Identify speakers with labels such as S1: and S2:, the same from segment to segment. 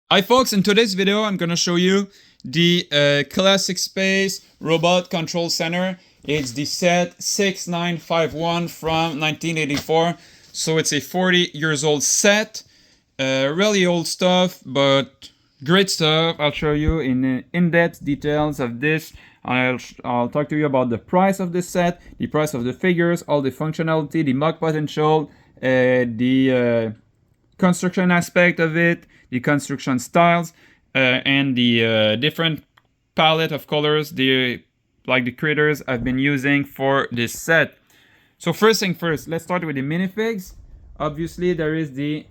S1: Hi folks, in today's video I'm going to show you the Classic Space Robot Control Center. It's the set 6951 from 1984. So it's a 40 years old set. Really old stuff, but great stuff. I'll show you in in-depth details of this. I'll talk to you about the price of this set, the price of the figures, all the functionality, the MOC potential, the construction aspect of it, the construction styles, and the different palette of colors the creators have been using for this set. So first thing first, let's start with the minifigs. Obviously, there is the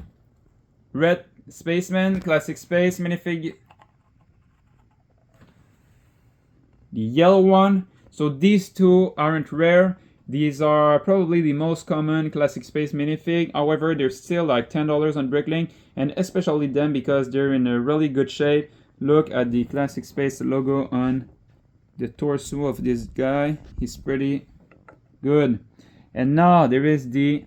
S1: Red Spaceman Classic Space minifig, the yellow one. So these two aren't rare. These are probably the most common Classic Space minifig. However, they're still like $10 on Bricklink, and especially them because they're in a really good shape. Look at the Classic Space logo on the torso of this guy. He's pretty good. And now there is the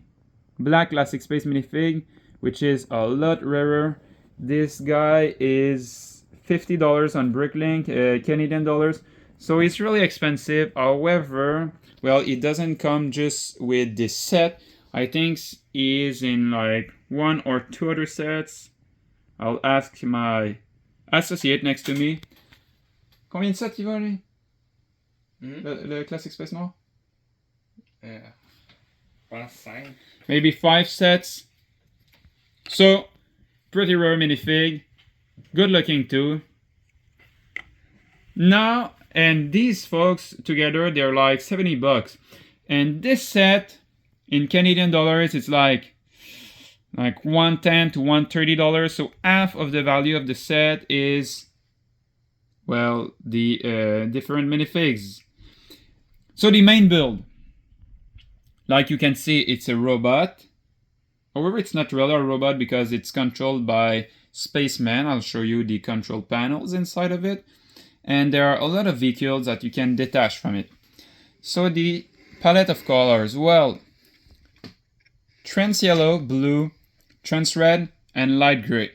S1: Black Classic Space minifig, which is a lot rarer. This guy is $50 on Bricklink, Canadian dollars. So it's really expensive. However, well, it doesn't come just with this set. I think he's in like one or two other sets. I'll ask my associate next to me. Combien de sets il va, lui? Le Classic Space Noir? Maybe 5 sets. So, pretty rare minifig. Good looking too. Now, and these folks together, they're like $70. And this set, in Canadian dollars, it's like $110 to $130. So half of the value of the set is, well, the different minifigs. So the main build, like you can see, it's a robot. However, it's not really a robot because it's controlled by Spaceman. I'll show you the control panels inside of it. And there are a lot of vehicles that you can detach from it. So the palette of colors, well, trans yellow, blue, trans red, and light gray.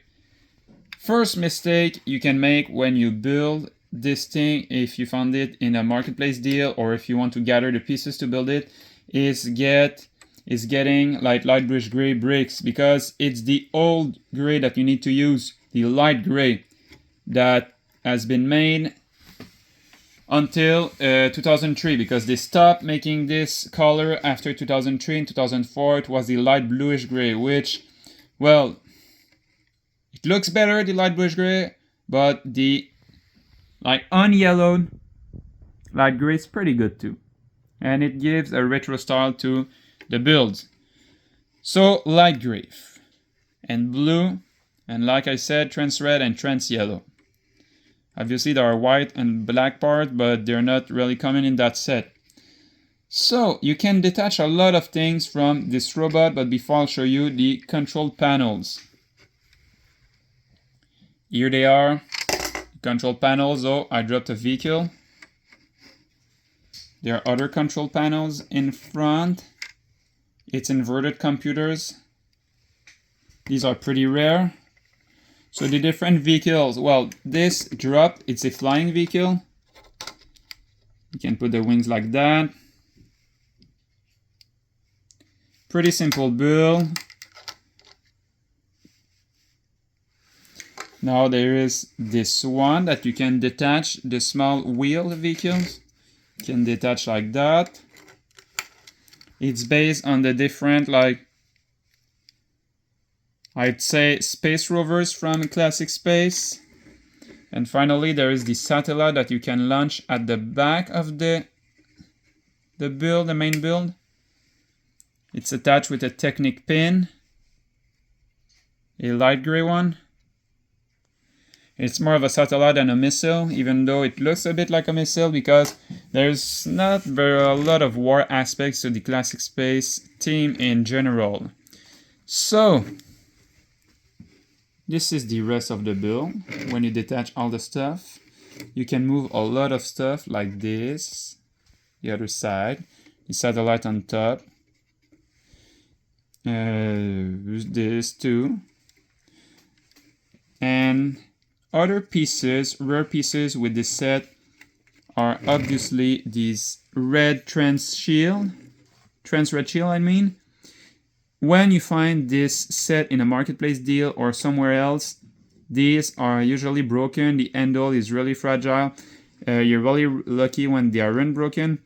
S1: First mistake you can make when you build this thing, if you found it in a marketplace deal or if you want to gather the pieces to build it, is getting like light bluish gray bricks, because it's the old gray that you need to use, the light gray that has been made until 2003, because they stopped making this color after 2003. In 2004 it was the light bluish gray, which, well, it looks better, the light bluish gray, but the like unyellowed light gray is pretty good too, and it gives a retro style to the builds. So light gray and blue, and like I said, trans red and trans yellow. Obviously there are white and black parts, but they're not really common in that set. So you can detach a lot of things from this robot, but before I'll show you the control panels. Here they are, control panels. Oh, I dropped a vehicle. There are other control panels in front. It's inverted computers. These are pretty rare. So the different vehicles, well, this drop, it's a flying vehicle. You can put the wings like that. Pretty simple build. Now there is this one that you can detach, the small wheel vehicles. You can detach like that. It's based on the different, like, I'd say, space rovers from Classic Space. And finally, there is the satellite that you can launch at the back of the build, the main build. It's attached with a Technic pin, a light gray one. It's more of a satellite than a missile, even though it looks a bit like a missile, because there's not a lot of war aspects to the Classic Space team in general. So this is the rest of the build. When you detach all the stuff, you can move a lot of stuff like this, the other side, the satellite on top, this too. And other pieces, rare pieces with this set are obviously these red trans red shield, I mean. When you find this set in a marketplace deal or somewhere else, these are usually broken. The handle is really fragile. You're really lucky when they aren't broken.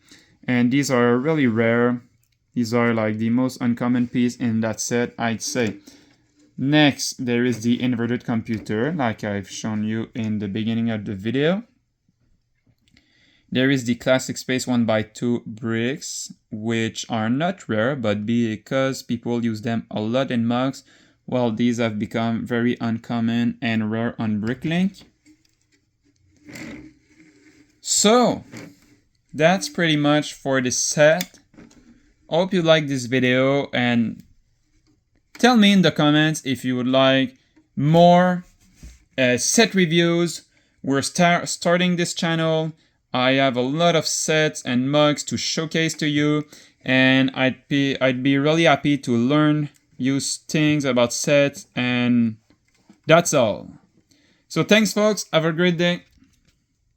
S1: And these are really rare. These are like the most uncommon piece in that set, I'd say. Next, there is the inverted computer, like I've shown you in the beginning of the video. There is the classic Space 1x2 bricks, which are not rare, but because people use them a lot in mugs, well, these have become very uncommon and rare on Bricklink. So, that's pretty much for this set. Hope you liked this video, and tell me in the comments if you would like more set reviews. We're starting this channel. I have a lot of sets and mugs to showcase to you, and I'd be really happy to learn use things about sets, and that's all. So thanks folks, have a great day.